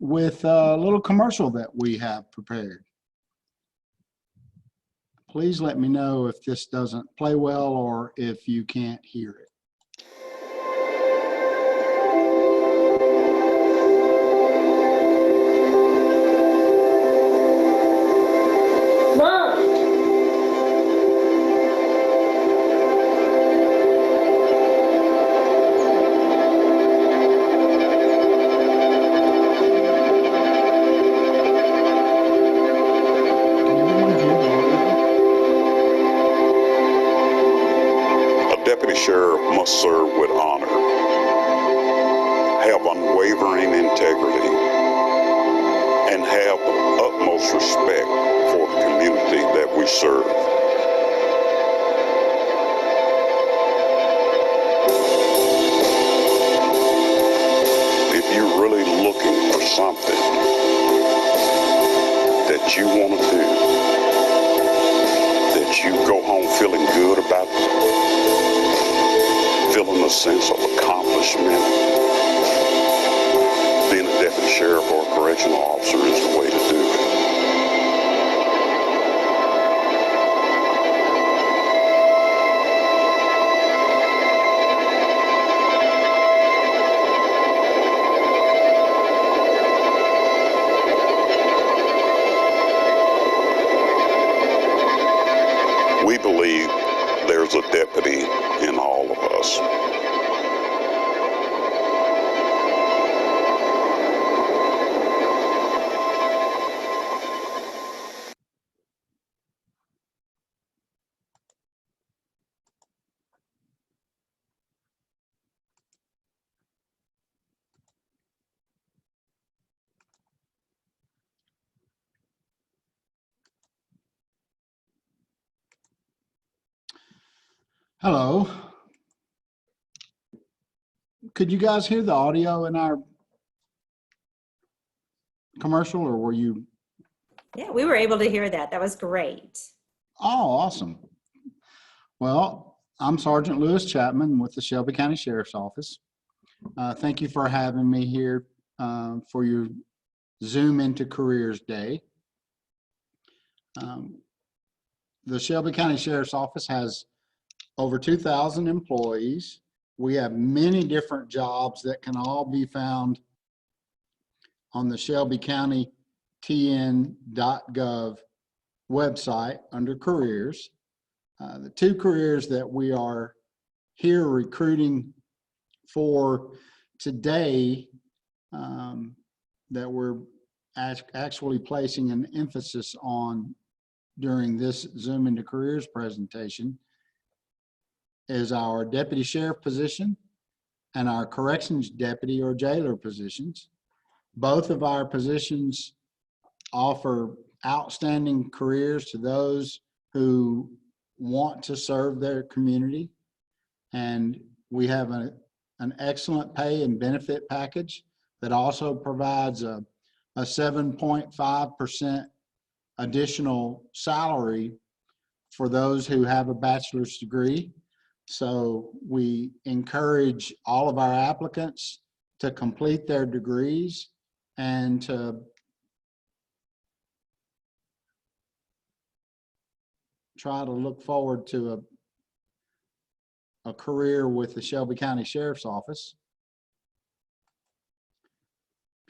with a little commercial that we have prepared. Please let me know if this doesn't play well or if you can't hear it. Mom! Deputy sheriff must serve with honor, have unwavering integrity, and have the utmost respect for the community that we serve. If you're really looking for something that you want to do, that you go home feeling good about, feeling a sense of accomplishment, being a deputy sheriff or a correctional officer is the way to do it. We believe there's a deputy in all of us. Hello. Could you guys hear the audio in our commercial, or were you? Yeah, we were able to hear that. That was great. Oh, awesome. Well, I'm Sergeant Lewis Chapman with the Shelby County Sheriff's Office. Thank you for having me here for your Zoom into Careers Day. The Shelby County Sheriff's Office has over 2,000 employees. We have many different jobs that can all be found on the Shelby County TN.gov website under careers. The two careers that we are here recruiting for today, that we're actually placing an emphasis on during this Zoom into Careers presentation, is our deputy sheriff position and our corrections deputy or jailer positions. Both of our positions offer outstanding careers to those who want to serve their community. And we have an excellent pay and benefit package that also provides a 7.5% additional salary for those who have a bachelor's degree. So we encourage all of our applicants to complete their degrees and to try to look forward to a career with the Shelby County Sheriff's Office.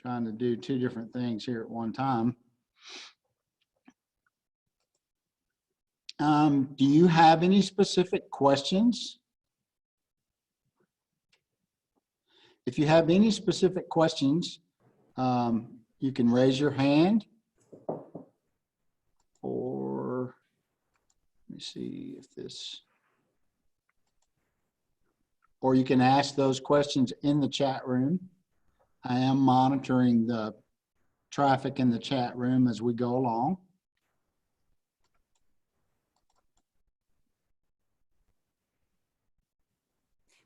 Trying to do two different things here at one time. Do you have any specific questions? If you have any specific questions, you can raise your hand, or let me see if this, or you can ask those questions in the chat room. I am monitoring the traffic in the chat room as we go along.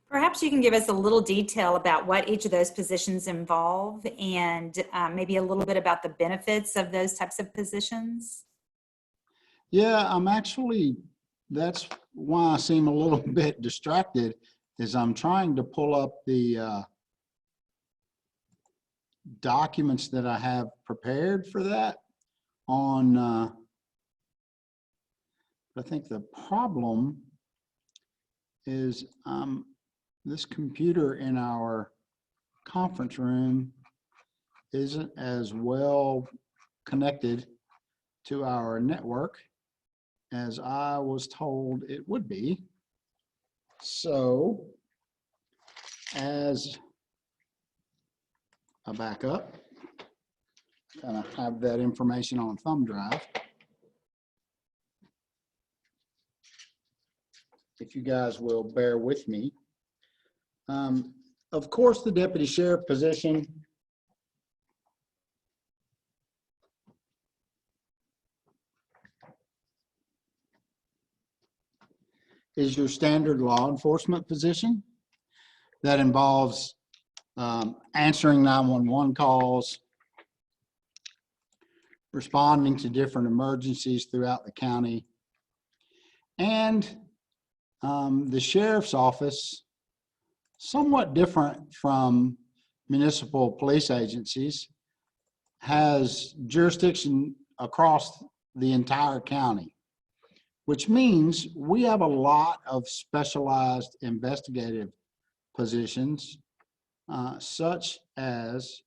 Perhaps you can give us a little detail about what each of those positions involve and maybe a little bit about the benefits of those types of positions. Yeah, I'm actually, that's why I seem a little bit distracted, is I'm trying to pull up the documents that I have prepared for that on, I think the problem is this computer in our conference room isn't as well connected to our network as I was told it would be. So as a backup, kind of have that information on thumb drive. If you guys will bear with me. Of course, the deputy sheriff position is your standard law enforcement position that involves answering 911 calls, responding to different emergencies throughout the county, and the sheriff's office, somewhat different from municipal police agencies, has jurisdiction across the entire county, which means we have a lot of specialized investigative positions, such as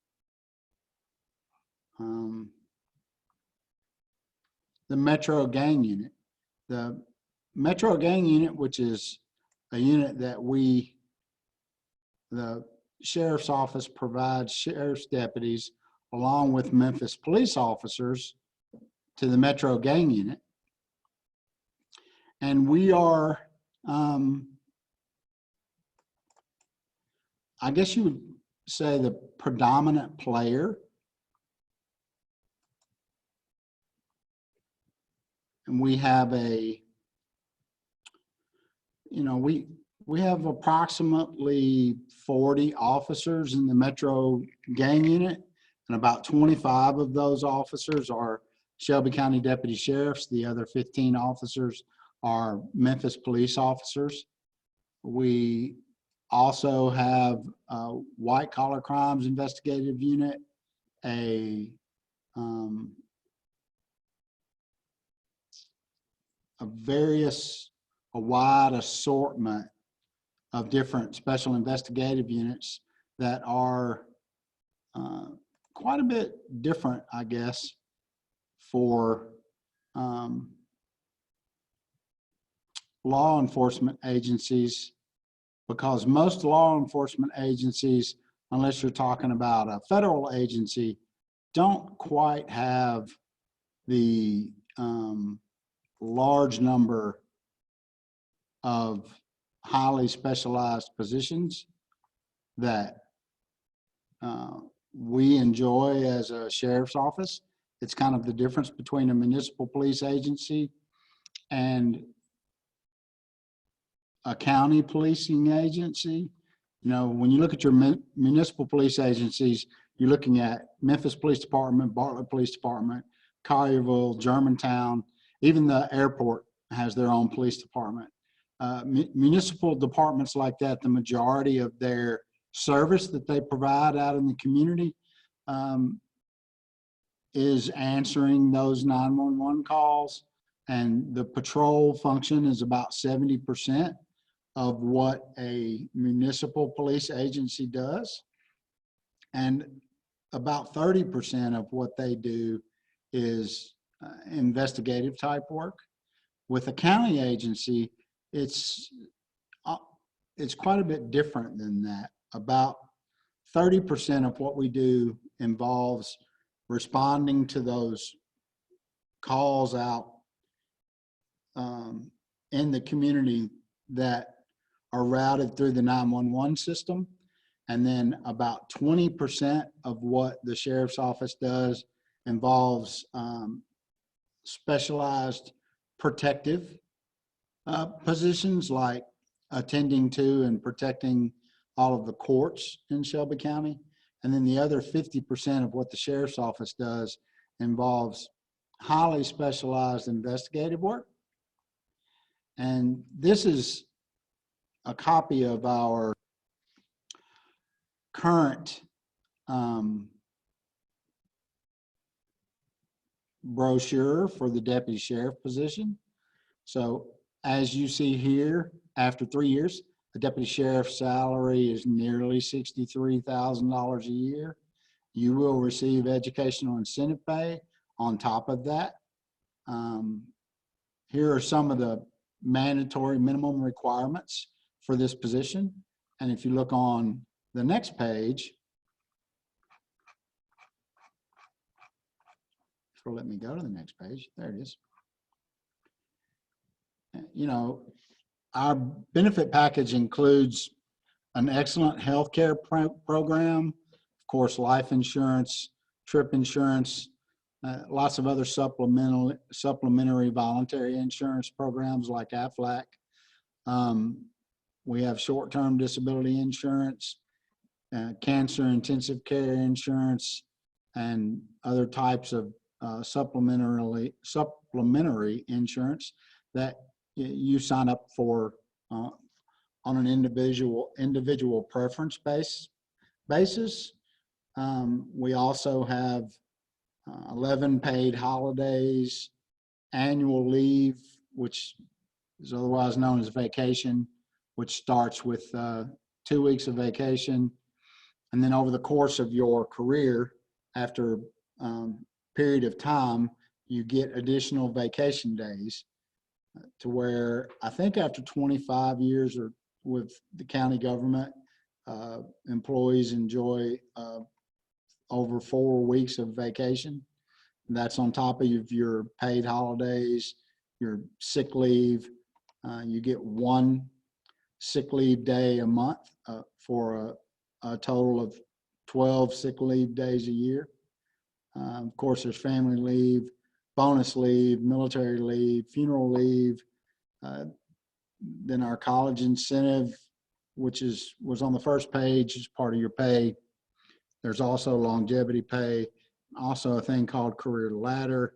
the Metro Gang Unit. The Metro Gang Unit, which is a unit that the sheriff's office provides sheriff's deputies along with Memphis police officers to the Metro Gang Unit. And we are, I guess you would say, the predominant player. And we have we have approximately 40 officers in the Metro Gang Unit, and about 25 of those officers are Shelby County Deputy Sheriffs. The other 15 officers are Memphis police officers. We also have a white collar crimes investigative unit, a wide assortment of different special investigative units that are quite a bit different, I guess, for law enforcement agencies, because most law enforcement agencies, unless you're talking about a federal agency, don't quite have the large number of highly specialized positions that we enjoy as a sheriff's office. It's kind of the difference between a municipal police agency and a county policing agency. You know, when you look at your municipal police agencies, you're looking at Memphis Police Department, Bartlett Police Department, Collierville, Germantown, even the airport has their own police department. Municipal departments like that, the majority of their service that they provide out in the community is answering those 911 calls, and the patrol function is about 70% of what a municipal police agency does, and about 30% of what they do is investigative type work. With a county agency, it's quite a bit different than that. About 30% of what we do involves responding to those calls out in the community that are routed through the 911 system. And then about 20% of what the sheriff's office does involves specialized protective positions, like attending to and protecting all of the courts in Shelby County. And then the other 50% of what the sheriff's office does involves highly specialized investigative work. And this is a copy of our current brochure for the deputy sheriff position. So as you see here, after 3 years, the deputy sheriff's salary is nearly $63,000 a year. You will receive educational incentive pay on top of that. Here are some of the mandatory minimum requirements for this position. And if you look on the next page, so let me go to the next page. There it is. You know, our benefit package includes an excellent healthcare program, of course, life insurance, trip insurance, lots of other supplementary voluntary insurance programs like AFLAC. We have short-term disability insurance, cancer intensive care insurance, and other types of supplementary insurance that you sign up for on an individual preference basis. We also have 11 paid holidays, annual leave, which is otherwise known as vacation, which starts with 2 weeks of vacation. And then over the course of your career, after period of time, you get additional vacation days to where I think after 25 years or with the county government, employees enjoy over 4 weeks of vacation. And that's on top of your paid holidays, your sick leave. You get 1 sick leave day a month for a total of 12 sick leave days a year. Of course, there's family leave, bonus leave, military leave, funeral leave. Then our college incentive, which was on the first page, is part of your pay. There's also longevity pay, also a thing called career ladder,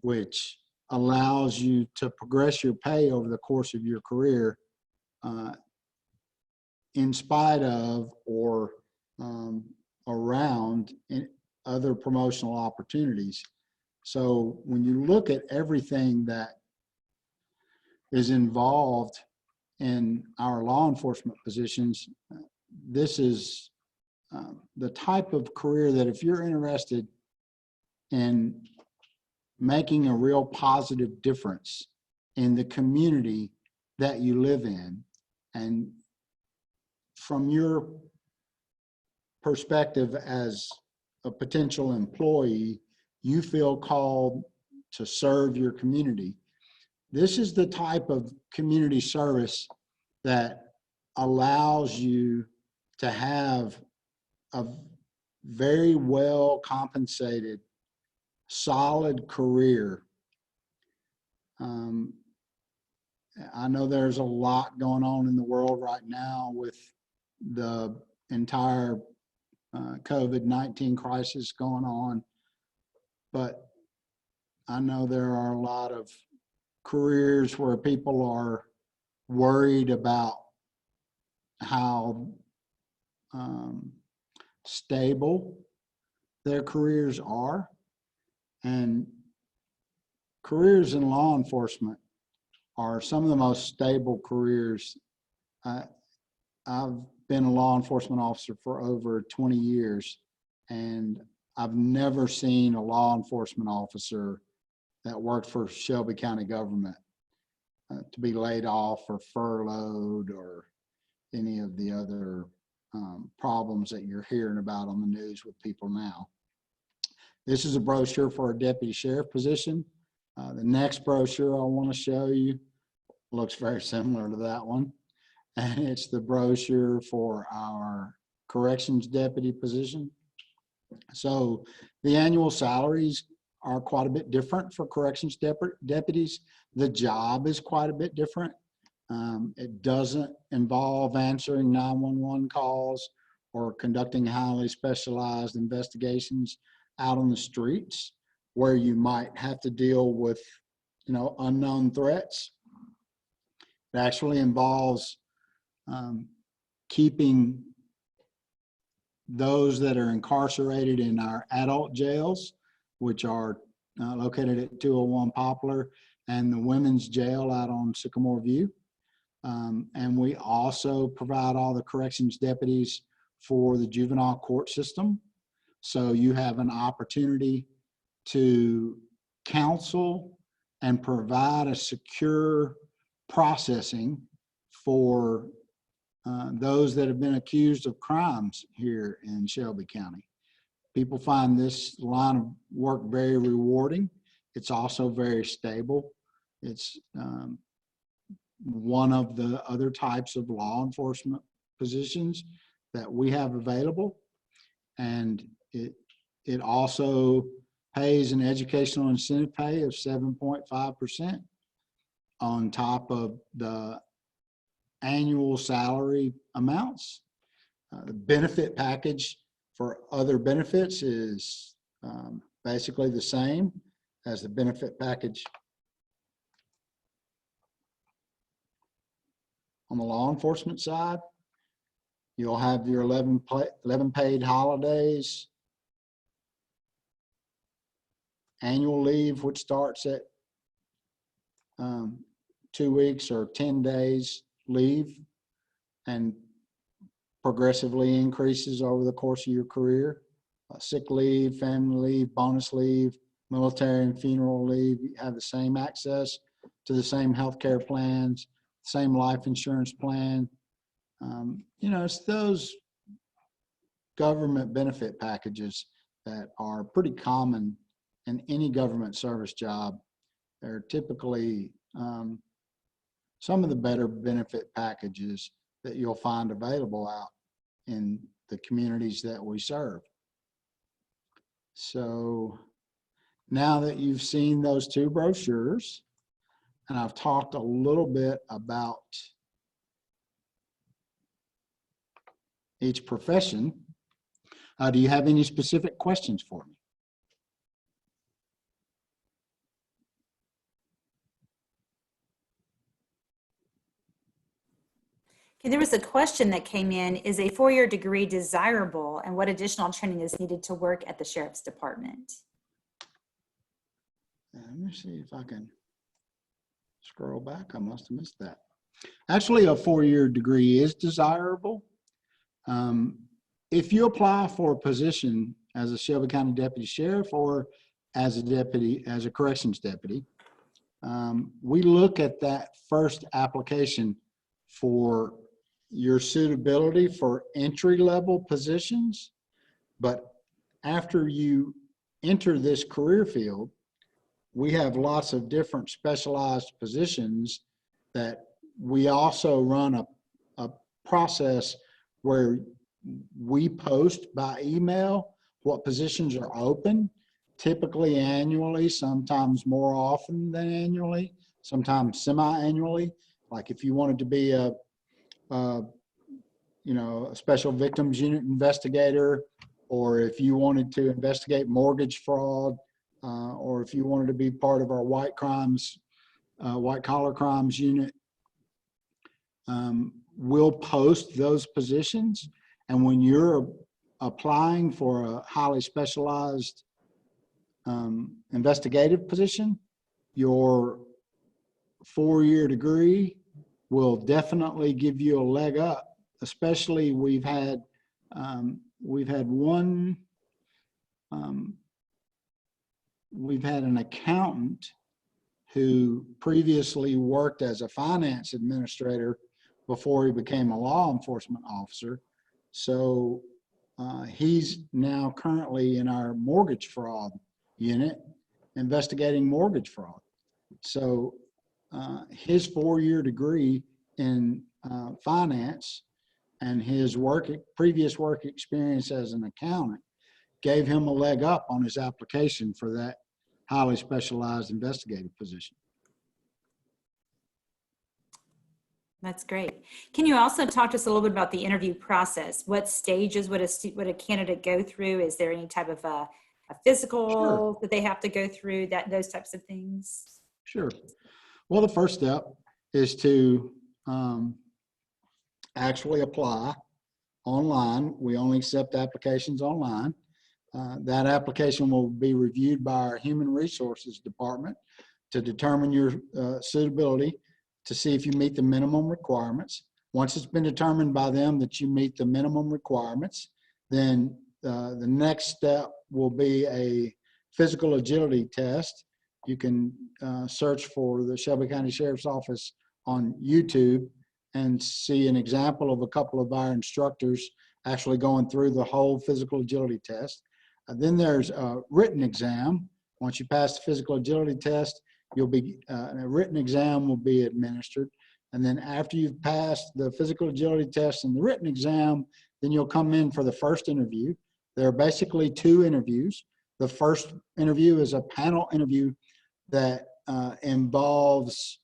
which allows you to progress your pay over the course of your career in spite of or around other promotional opportunities. So when you look at everything that is involved in our law enforcement positions, this is the type of career that if you're interested in making a real positive difference in the community that you live in, and from your perspective as a potential employee, you feel called to serve your community. This is the type of community service that allows you to have a very well compensated, solid career. I know there's a lot going on in the world right now with the entire COVID-19 crisis going on, but I know there are a lot of careers where people are worried about how stable their careers are, and careers in law enforcement are some of the most stable careers. I've been a law enforcement officer for over 20 years, and I've never seen a law enforcement officer that worked for Shelby County government to be laid off or furloughed or any of the other problems that you're hearing about on the news with people now. This is a brochure for a deputy sheriff position. The next brochure I want to show you looks very similar to that one. And it's the brochure for our corrections deputy position. So the annual salaries are quite a bit different for corrections deputies. The job is quite a bit different. It doesn't involve answering 911 calls or conducting highly specialized investigations out on the streets where you might have to deal with, unknown threats. It actually involves keeping those that are incarcerated in our adult jails, which are located at 201 Poplar, and the women's jail out on Sycamore View. And we also provide all the corrections deputies for the juvenile court system. So you have an opportunity to counsel and provide a secure processing for those that have been accused of crimes here in Shelby County. People find this line of work very rewarding. It's also very stable. It's one of the other types of law enforcement positions that we have available. And it also pays an educational incentive pay of 7.5% on top of the annual salary amounts. The benefit package for other benefits is basically the same as the benefit package on the law enforcement side. You'll have your 11 paid holidays, annual leave, which starts at 2 weeks or 10 days leave and progressively increases over the course of your career. Sick leave, family leave, bonus leave, military and funeral leave. You have the same access to the same healthcare plans, same life insurance plan. You know, it's those government benefit packages that are pretty common in any government service job. They're typically some of the better benefit packages that you'll find available out in the communities that we serve. So now that you've seen those two brochures, and I've talked a little bit about each profession, do you have any specific questions for me? Okay, there was a question that came in: is a 4-year degree desirable, and what additional training is needed to work at the Sheriff's Department? Let me see if I can scroll back. I must have missed that. Actually, a 4-year degree is desirable. If you apply for a position as a Shelby County Deputy Sheriff or as a corrections deputy, we look at that first application for your suitability for entry-level positions. But after you enter this career field, we have lots of different specialized positions that we also run a process where we post by email what positions are open, typically annually, sometimes more often than annually, sometimes semi-annually. Like if you wanted to be a special victims unit investigator, or if you wanted to investigate mortgage fraud, or if you wanted to be part of our white collar crimes unit, we'll post those positions. And when you're applying for a highly specialized investigative position, your 4-year degree will definitely give you a leg up. Especially we've had an accountant who previously worked as a finance administrator before he became a law enforcement officer. So he's now currently in our mortgage fraud unit investigating mortgage fraud. So his 4-year degree in finance and his previous work experience as an accountant gave him a leg up on his application for that highly specialized investigative position. That's great. Can you also talk to us a little bit about the interview process? What stages would a candidate go through? Is there any type of a physical Sure. that they have to go through, those types of things? Sure. Well, the first step is to actually apply online. We only accept applications online. That application will be reviewed by our Human Resources Department to determine your suitability to see if you meet the minimum requirements. Once it's been determined by them that you meet the minimum requirements, then the next step will be a physical agility test. You can search for the Shelby County Sheriff's Office on YouTube and see an example of a couple of our instructors actually going through the whole physical agility test. Then there's a written exam. Once you pass the physical agility test, you'll be a written exam will be administered. And then after you've passed the physical agility test and the written exam, then you'll come in for the first interview. There are basically two interviews. The first interview is a panel interview that involves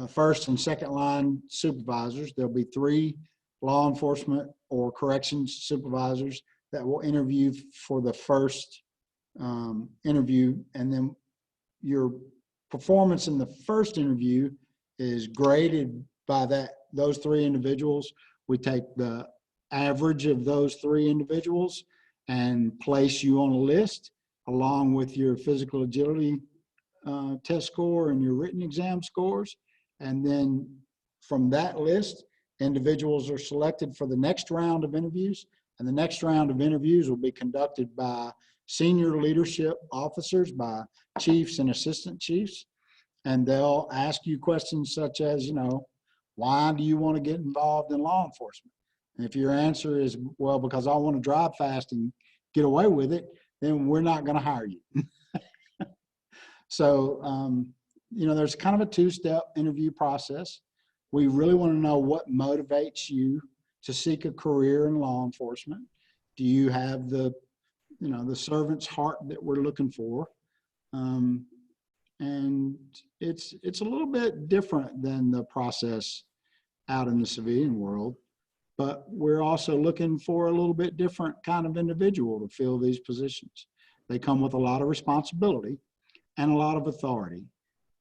first and second line supervisors. There'll be 3 law enforcement or corrections supervisors that will interview for the first interview, and then your performance in the first interview is graded by those 3 individuals. We take the average of those 3 individuals and place you on a list along with your physical agility test score and your written exam scores. And then from that list, individuals are selected for the next round of interviews. And the next round of interviews will be conducted by senior leadership officers, by chiefs and assistant chiefs. And they'll ask you questions such as, why do you want to get involved in law enforcement? And if your answer is, well, because I want to drive fast and get away with it, then we're not going to hire you. So, there's kind of a 2-step interview process. We really want to know what motivates you to seek a career in law enforcement. Do you have the servant's heart that we're looking for? And it's a little bit different than the process out in the civilian world, but we're also looking for a little bit different kind of individual to fill these positions. They come with a lot of responsibility and a lot of authority.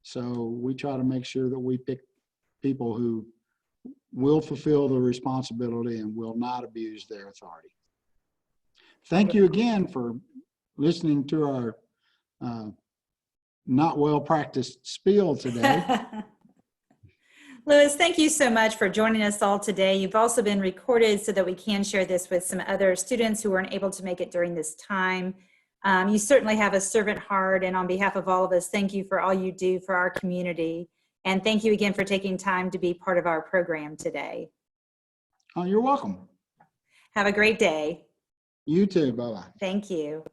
So we try to make sure that we pick people who will fulfill the responsibility and will not abuse their authority. Thank you again for listening to our not well practiced spiel today. Louis, thank you so much for joining us all today. You've also been recorded so that we can share this with some other students who weren't able to make it during this time. You certainly have a servant heart, and on behalf of all of us, thank you for all you do for our community. And thank you again for taking time to be part of our program today. Oh, you're welcome. Have a great day. You too. Bye-bye. Thank you.